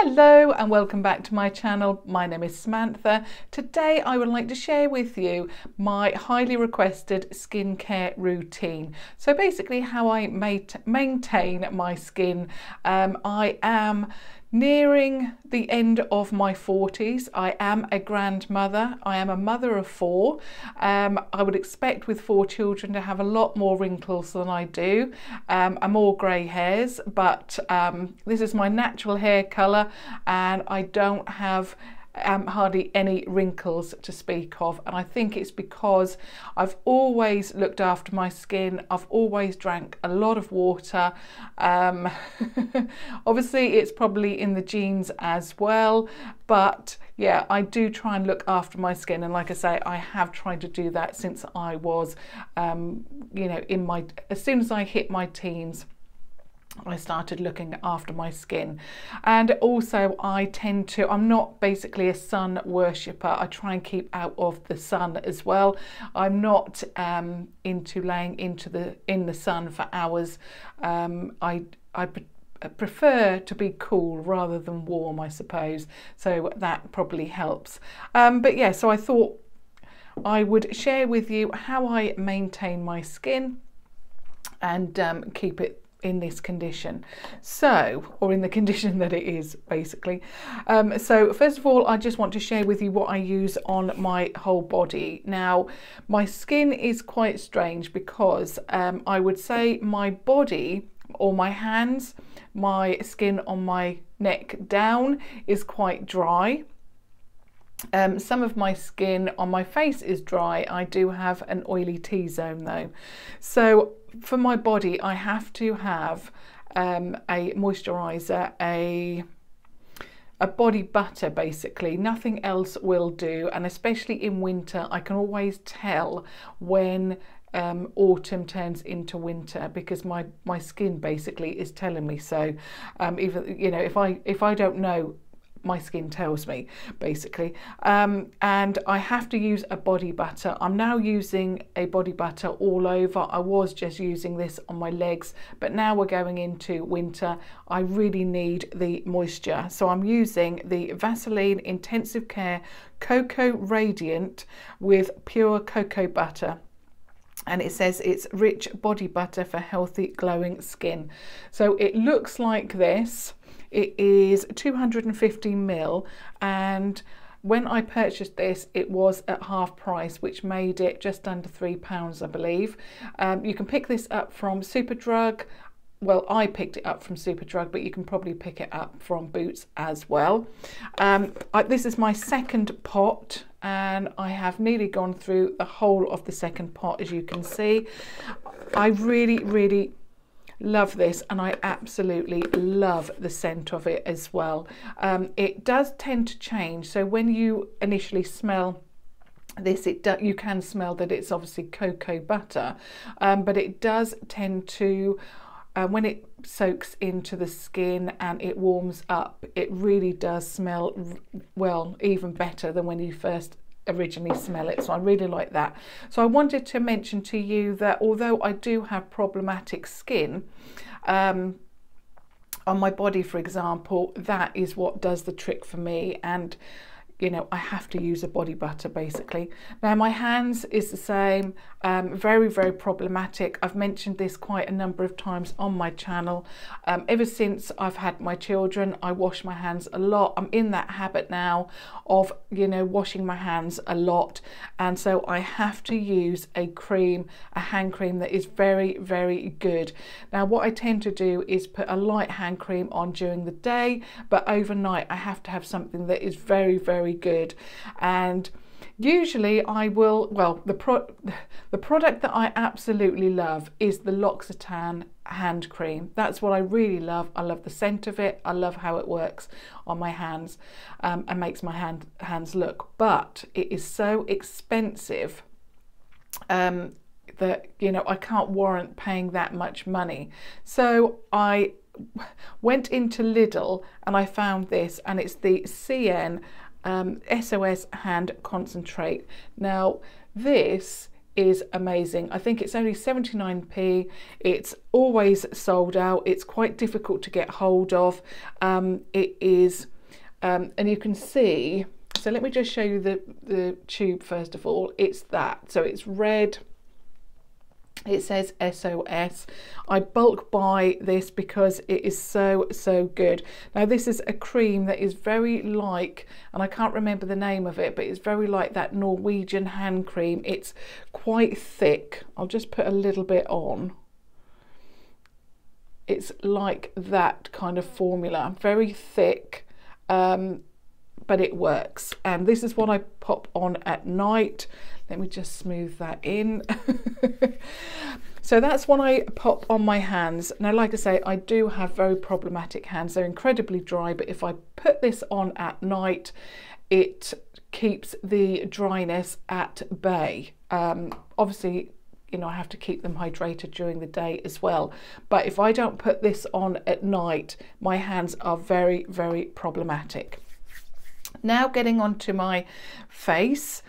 Hello and welcome back to my channel. My name is Samantha. Today I would like to share with you my highly requested skincare routine. So basically how I maintain my skin. I am nearing the end of my 40s. I am a grandmother. I am a mother of 4. I would expect with 4 children to have a lot more wrinkles than I do, and more grey hairs, but this is my natural hair colour and I don't have hardly any wrinkles to speak of, and I think it's because I've always looked after my skin. I've always drank a lot of water. Obviously it's probably in the genes as well, but yeah, I do try and look after my skin, and like I say, I have tried to do that since I was as soon as I hit my teens, I started looking after my skin. And also I'm not basically a sun worshipper. I try and keep out of the sun as well. I'm not into laying in the sun for hours. I prefer to be cool rather than warm, I suppose, so that probably helps. But yeah, so I thought I would share with you how I maintain my skin and keep it in this condition, or in the condition that it is, basically. So first of all, I just want to share with you what I use on my whole body. Now, my skin is quite strange because I would say my body, or my hands, my skin on my neck down is quite dry. Some of my skin on my face is dry. I do have an oily T-zone though. So for my body, I have to have a moisturiser, a body butter basically. Nothing else will do, and especially in winter I can always tell when autumn turns into winter because my skin basically is telling me so. Even if I don't know, my skin tells me basically. And I have to use a body butter. I'm now using a body butter all over. I was just using this on my legs, but now we're going into winter. I really need the moisture, so I'm using the Vaseline Intensive Care Cocoa Radiant with pure cocoa butter. And it says it's rich body butter for healthy glowing skin. So it looks like this. It is 250 ml, and when I purchased this it was at half price, which made it just under £3, I believe. You can pick this up from Superdrug. Well, I picked it up from Superdrug, but you can probably pick it up from Boots as well. This is my second pot, and I have nearly gone through the whole of the second pot, as you can see. I really love this, and I absolutely love the scent of it as well. It does tend to change, so when you initially smell this, you can smell that it's obviously cocoa butter, but it does tend to, when it soaks into the skin and it warms up, it really does smell, well, even better than when you first originally smell it. So I really like that. So I wanted to mention to you that although I do have problematic skin on my body, for example, that is what does the trick for me. And I have to use a body butter basically. Now my hands is the same, very problematic. I've mentioned this quite a number of times on my channel. Ever since I've had my children, I wash my hands a lot. I'm in that habit now of washing my hands a lot, and so I have to use a hand cream that is very good. Now what I tend to do is put a light hand cream on during the day, but overnight I have to have something that is very good. And usually I will, well, the product that I absolutely love is the L'Occitane hand cream. That's what I really love. I love the scent of it. I love how it works on my hands and makes my hands look, but it is so expensive that I can't warrant paying that much money. So I went into Lidl and I found this, and it's the Cien Sos Hand Concentrate. Now this is amazing. I think it's only 79p. It's always sold out. It's quite difficult to get hold of. It is and you can see, so let me just show you the tube first of all. It's that, so it's red. It says SOS. I bulk buy this because it is so good. Now this is a cream that is very like, and I can't remember the name of it, but it's very like that Norwegian hand cream. It's quite thick. I'll just put a little bit on. It's like that kind of formula, very thick, but it works. And this is what I pop on at night. Let me just smooth that in. So that's what I pop on my hands. Now, like I say, I do have very problematic hands. They're incredibly dry, but if I put this on at night, it keeps the dryness at bay. Obviously, you know, I have to keep them hydrated during the day as well. But if I don't put this on at night, my hands are very, very problematic. Now getting onto my face,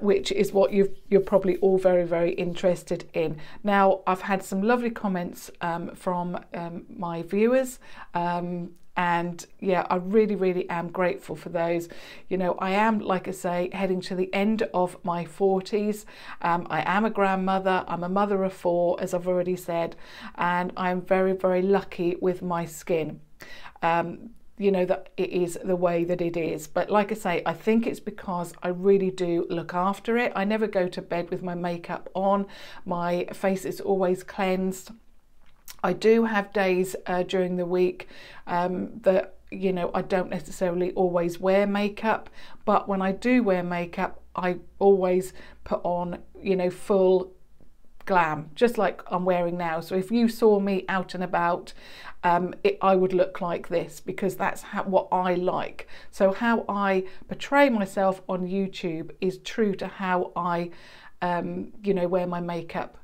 which is what you're probably all very, very interested in. Now, I've had some lovely comments from my viewers, and yeah, I really, really am grateful for those. You know, I am, like I say, heading to the end of my 40s. I am a grandmother. I'm a mother of 4, as I've already said, and I'm very, very lucky with my skin. You know, that it is the way that it is. But like I say, I think it's because I really do look after it. I never go to bed with my makeup on. My face is always cleansed. I do have days during the week that, you know, I don't necessarily always wear makeup, but when I do wear makeup, I always put on, you know, full glam, just like I'm wearing now. So if you saw me out and about, I would look like this, because that's what I like. So how I portray myself on YouTube is true to how I, you know, wear my makeup,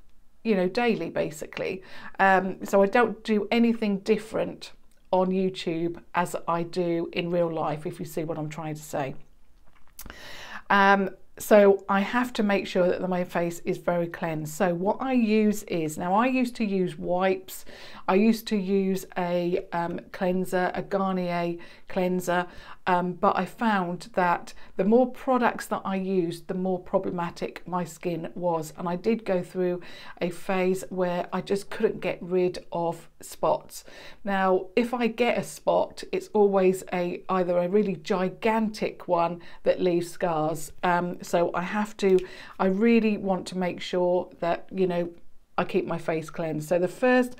you know, daily, basically. So I don't do anything different on YouTube as I do in real life, if you see what I'm trying to say. So I have to make sure that my face is very cleansed. So what I use is, now I used to use wipes, I used to use a cleanser, a Garnier cleanser, but I found that the more products that I used, the more problematic my skin was. And I did go through a phase where I just couldn't get rid of spots. Now, if I get a spot, it's always either a really gigantic one that leaves scars. So I really want to make sure that, you know, I keep my face cleansed. So the first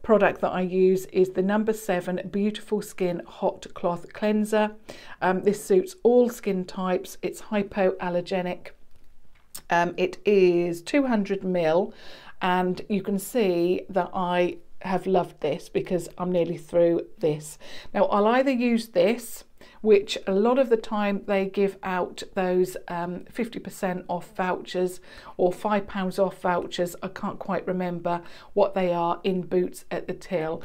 product that I use is the number 7 Beautiful Skin Hot Cloth Cleanser. This suits all skin types. It's hypoallergenic. It is 200 ml, and you can see that I have loved this because I'm nearly through this. Now, I'll either use this, which a lot of the time they give out those 50% off vouchers or £5 off vouchers. I can't quite remember what they are in Boots at the till.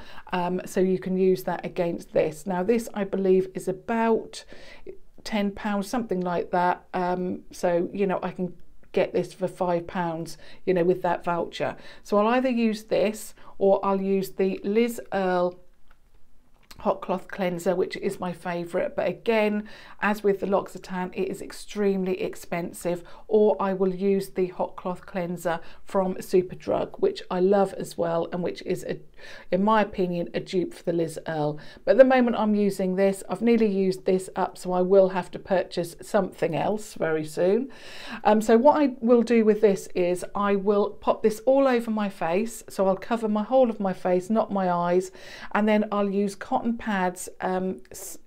So you can use that against this. Now this, I believe, is about £10, something like that. So, you know, I can get this for £5, you know, with that voucher. So I'll either use this or I'll use the Earle hot cloth cleanser, which is my favorite. But again, as with the L'Occitane, it is extremely expensive. Or I will use the hot cloth cleanser from Superdrug, which I love as well, and which is, in my opinion, a dupe for the Earle. But at the moment I'm using this. I've nearly used this up, so I will have to purchase something else very soon. So what I will do with this is I will pop this all over my face. So I'll cover my whole of my face, not my eyes, and then I'll use cotton pads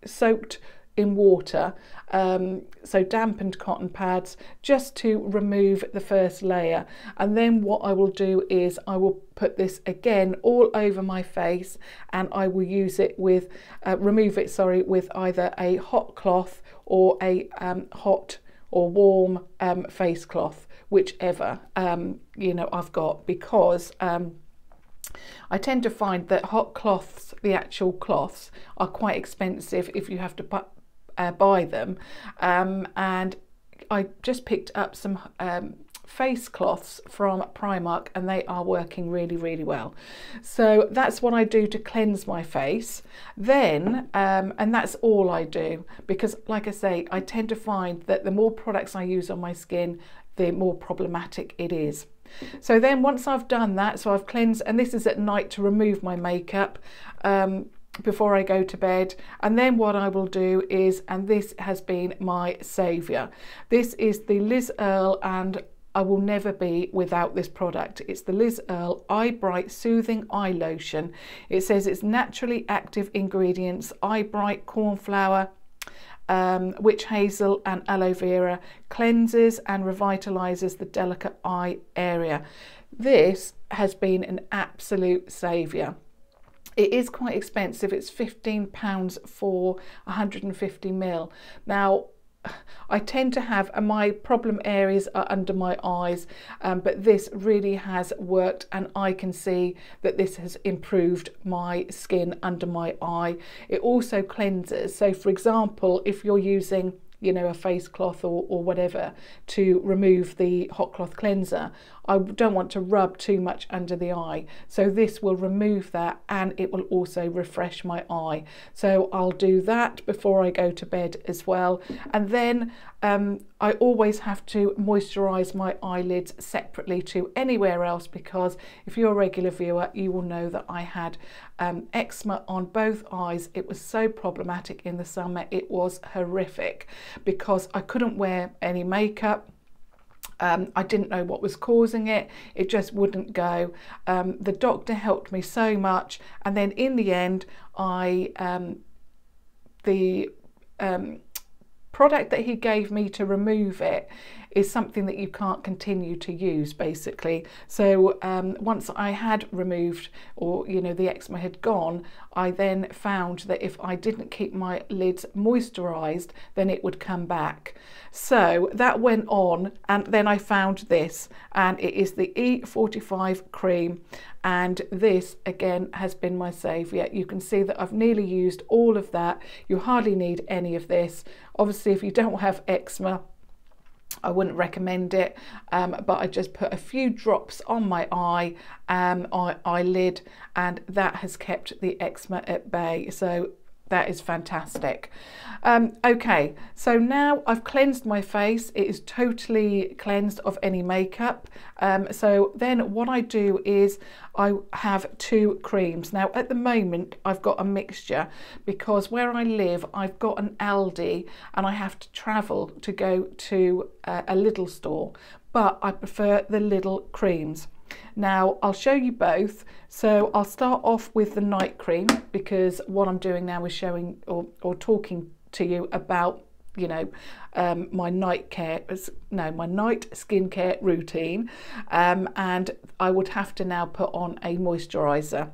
soaked in water, so dampened cotton pads, just to remove the first layer. And then what I will do is I will put this again all over my face, and I will use it with remove it, sorry, with either a hot cloth or a hot or warm face cloth, whichever you know, I've got, because I tend to find that hot cloths, the actual cloths, are quite expensive if you have to buy them. And I just picked up some face cloths from Primark, and they are working really well. So that's what I do to cleanse my face. Then and that's all I do, because like I say, I tend to find that the more products I use on my skin, the more problematic it is. So then once I've done that, so I've cleansed, and this is at night to remove my makeup before I go to bed. And then what I will do is, and this has been my saviour, this is the Liz Earle, and I will never be without this product. It's the Liz Earle Eye Bright Soothing Eye Lotion. It says it's naturally active ingredients: eye bright, cornflower, witch hazel and aloe vera, cleanses and revitalizes the delicate eye area. This has been an absolute saviour. It is quite expensive. It's £15 for 150 ml. Now, I tend to have, my problem areas are under my eyes, but this really has worked, and I can see that this has improved my skin under my eye. It also cleanses. So for example, if you're using, you know, a face cloth or whatever to remove the hot cloth cleanser, I don't want to rub too much under the eye. So this will remove that, and it will also refresh my eye. So I'll do that before I go to bed as well. And then I always have to moisturize my eyelids separately to anywhere else, because if you're a regular viewer, you will know that I had eczema on both eyes. It was so problematic in the summer. It was horrific because I couldn't wear any makeup. I didn't know what was causing it. It just wouldn't go. The doctor helped me so much, and then in the end, the product that he gave me to remove it is something that you can't continue to use, basically. So once I had removed, or you know, the eczema had gone, I then found that if I didn't keep my lids moisturized, then it would come back. So that went on, and then I found this, and it is the E45 Cream, and this again has been my saviour. You can see that I've nearly used all of that. You hardly need any of this. Obviously, if you don't have eczema, I wouldn't recommend it, but I just put a few drops on my eyelid, and that has kept the eczema at bay. So that is fantastic. Okay, so now I've cleansed my face. It is totally cleansed of any makeup. So then what I do is I have two creams. Now at the moment I've got a mixture, because where I live I've got an Aldi and I have to travel to go to a Lidl store, but I prefer the Lidl creams. Now I'll show you both. So I'll start off with the night cream, because what I'm doing now is showing or talking to you about, you know, my night skincare routine, and I would have to now put on a moisturizer.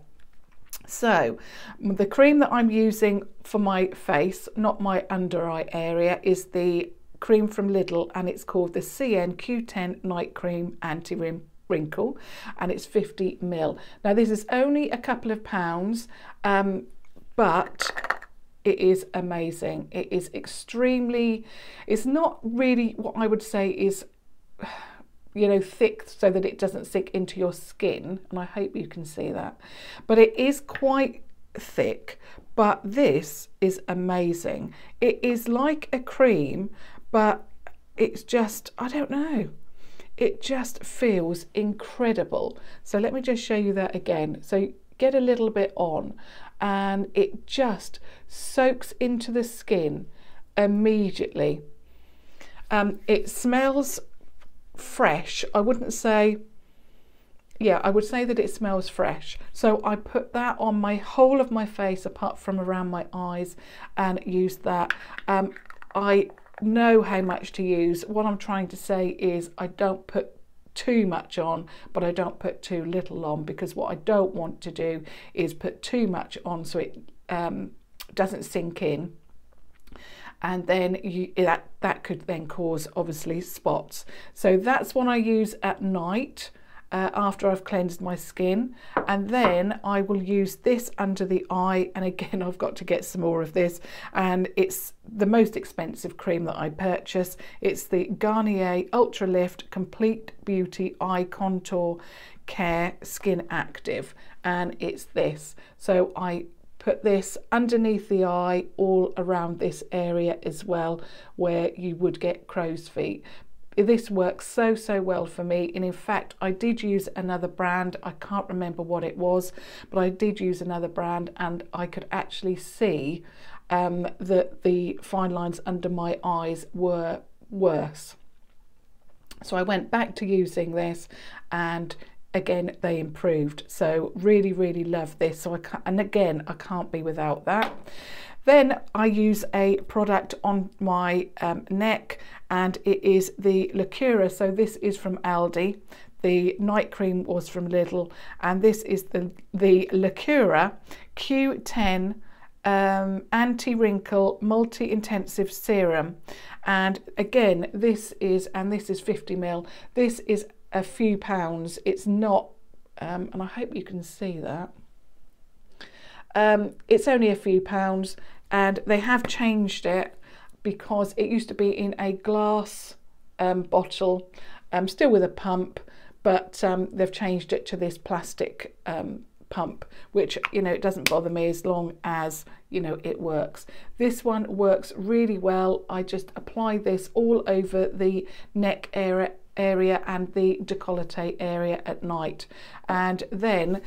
So the cream that I'm using for my face, not my under eye area, is the cream from Lidl, and it's called the Cien Q10 Night Cream Anti-Wrinkle, and it's 50 ml. Now this is only a couple of pounds, but it is amazing. It is extremely, it's not really what I would say is, you know, thick so that it doesn't sink into your skin, and I hope you can see that, but it is quite thick. But this is amazing. It is like a cream, but it's just, I don't know, it just feels incredible. So let me just show you that again. So get a little bit on, and it just soaks into the skin immediately. It smells fresh. I wouldn't say, yeah, I would say that it smells fresh. So I put that on my whole of my face apart from around my eyes and use that. I know how much to use. What I'm trying to say is I don't put too much on, but I don't put too little on, because what I don't want to do is put too much on so it doesn't sink in, and then that could then cause obviously spots. So that's what I use at night. after I've cleansed my skin, and then I will use this under the eye. And again, I've got to get some more of this, and it's the most expensive cream that I purchase. It's the Garnier Ultra Lift Complete Beauty Eye Contour Care Skin Active, and it's this. So I put this underneath the eye, all around this area as well, where you would get crow's feet. This works so well for me, and in fact I did use another brand. I can't remember what it was, but I did use another brand, and I could actually see that the fine lines under my eyes were worse. So I went back to using this, and again they improved. So really love this. So I can't be without that. Then I use a product on my neck, and it is the Lacura. So this is from Aldi. The night cream was from Lidl, and this is the Lacura Q10 Anti-Wrinkle Multi-Intensive Serum. And again, this is 50 ml. This is a few pounds. It's not, and I hope you can see that. It's only a few pounds, and they have changed it because it used to be in a glass bottle, still with a pump, but they've changed it to this plastic pump, which, you know, it doesn't bother me as long as, you know, it works. This one works really well. I just apply this all over the neck area and the décolleté area at night, and then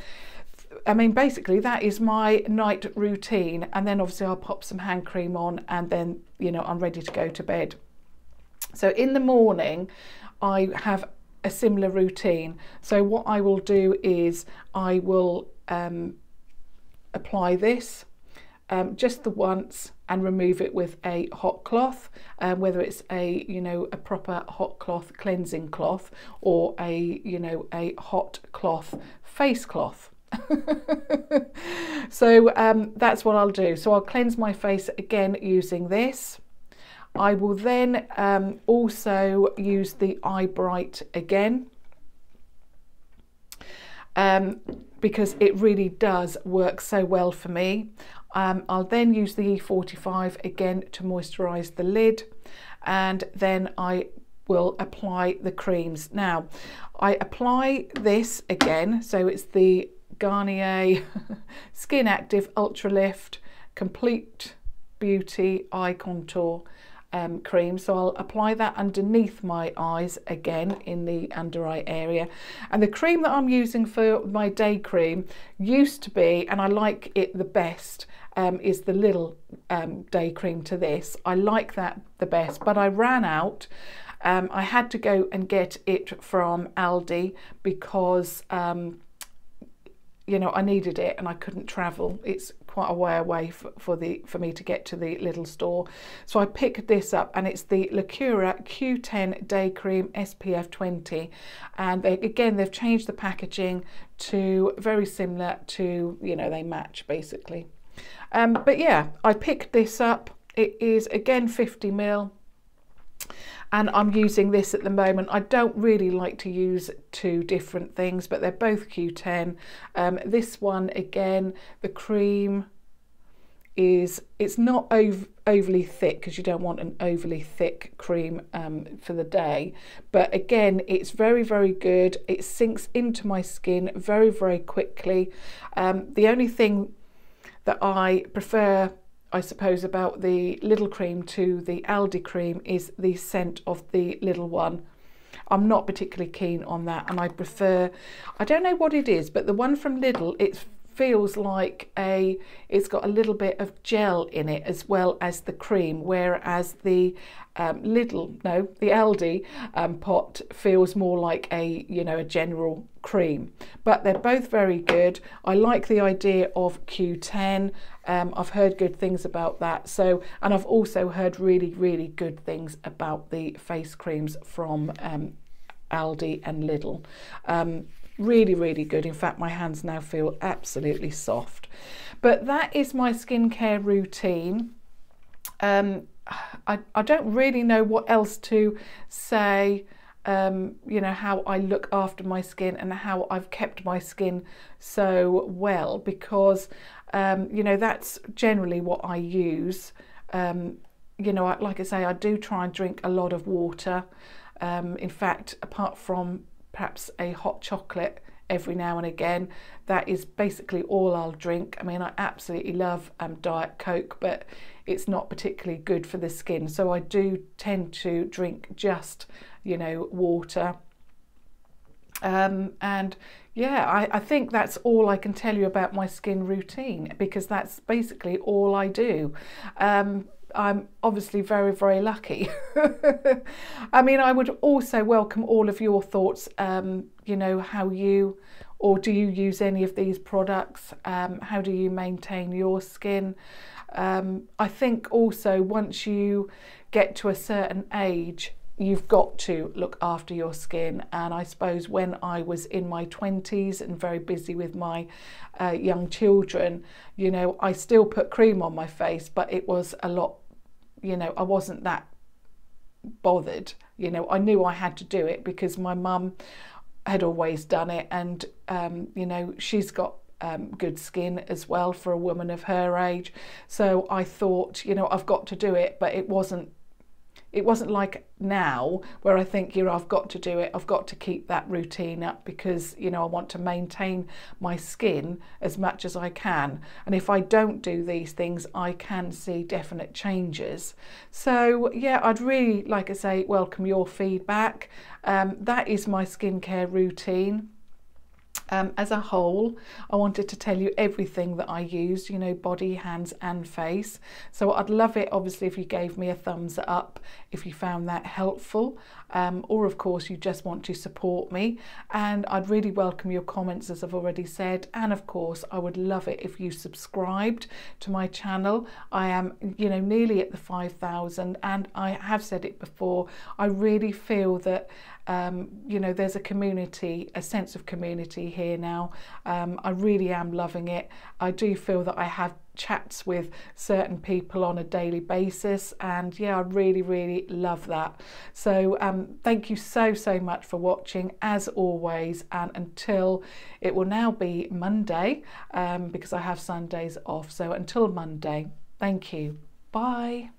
I mean, basically that is my night routine, and then obviously I'll pop some hand cream on, and then, you know, I'm ready to go to bed. So in the morning I have a similar routine. So what I will do is I will apply this just the once and remove it with a hot cloth, whether it's a, you know, a proper hot cloth cleansing cloth, or a, you know, a hot cloth face cloth. So that's what I'll do. So I'll cleanse my face again using this. I will then also use the Eye Bright again, because it really does work so well for me. I'll then use the E45 again to moisturise the lid, and then I will apply the creams. Now I apply this again, so it's the Garnier Skin Active Ultra Lift Complete Beauty Eye Contour cream. So I'll apply that underneath my eyes again in the under eye area. And the cream that I'm using for my day cream used to be, and I like it the best, is the Lidl day cream to this. I like that the best, but I ran out. I had to go and get it from Aldi because you know, I needed it and I couldn't travel. It's quite a way away for me to get to the Lidl store. So I picked this up, and it's the Lacura Q10 Day Cream SPF 20. And they've changed the packaging to very similar to, you know, they match basically. But yeah, I picked this up. It is again 50 ml. And I'm using this at the moment. I don't really like to use two different things, but they're both Q10. This one, again, the cream it's not overly thick, because you don't want an overly thick cream for the day. But again, it's very good. It sinks into my skin very quickly. The only thing that I prefer, I suppose, about the Lidl cream to the Aldi cream is the scent of the Lidl one. I'm not particularly keen on that, and I prefer, I don't know what it is, but the one from Lidl, it feels like it's got a little bit of gel in it as well as the cream, whereas the the Aldi pot feels more like a, you know, a general cream. But they're both very good. I like the idea of Q10. I've heard good things about that. So, and I've also heard really good things about the face creams from Aldi and Lidl. Really good. In fact, my hands now feel absolutely soft. But that is my skincare routine. I don't really know what else to say you know, how I look after my skin and how I've kept my skin so well, because you know, that's generally what I use. You know, like I say, I do try and drink a lot of water. In fact, apart from perhaps a hot chocolate every now and again, that is basically all I'll drink. I mean, I absolutely love Diet Coke, but it's not particularly good for the skin, so I do tend to drink just, you know, water. And yeah, I think that's all I can tell you about my skin routine, because that's basically all I do. I'm obviously very, very lucky. I mean, I would also welcome all of your thoughts, you know, how you, or do you use any of these products? How do you maintain your skin? I think also once you get to a certain age, you've got to look after your skin. And I suppose when I was in my 20s and very busy with my young children, you know, I still put cream on my face, but it was a lot, you know, I wasn't that bothered. You know, I knew I had to do it because my mum had always done it, and you know, she's got good skin as well for a woman of her age. So I thought, you know, I've got to do it, but it wasn't like now where I think, you know, I've got to do it, I've got to keep that routine up, because, you know, I want to maintain my skin as much as I can. And if I don't do these things, I can see definite changes. So yeah, I'd really, like I say, welcome your feedback. That is my skincare routine. As a whole, I wanted to tell you everything that I used, you know, body, hands and face. So I'd love it, obviously, if you gave me a thumbs up if you found that helpful, or of course you just want to support me. And I'd really welcome your comments, as I've already said, and of course I would love it if you subscribed to my channel. I am, you know, nearly at the 5,000, and I have said it before, I really feel that you know, there's a community, a sense of community here now. I really am loving it. I do feel that I have chats with certain people on a daily basis, and yeah, I really, really love that. So thank you so much for watching, as always, and until, it will now be Monday, because I have Sundays off, so until Monday, thank you. Bye.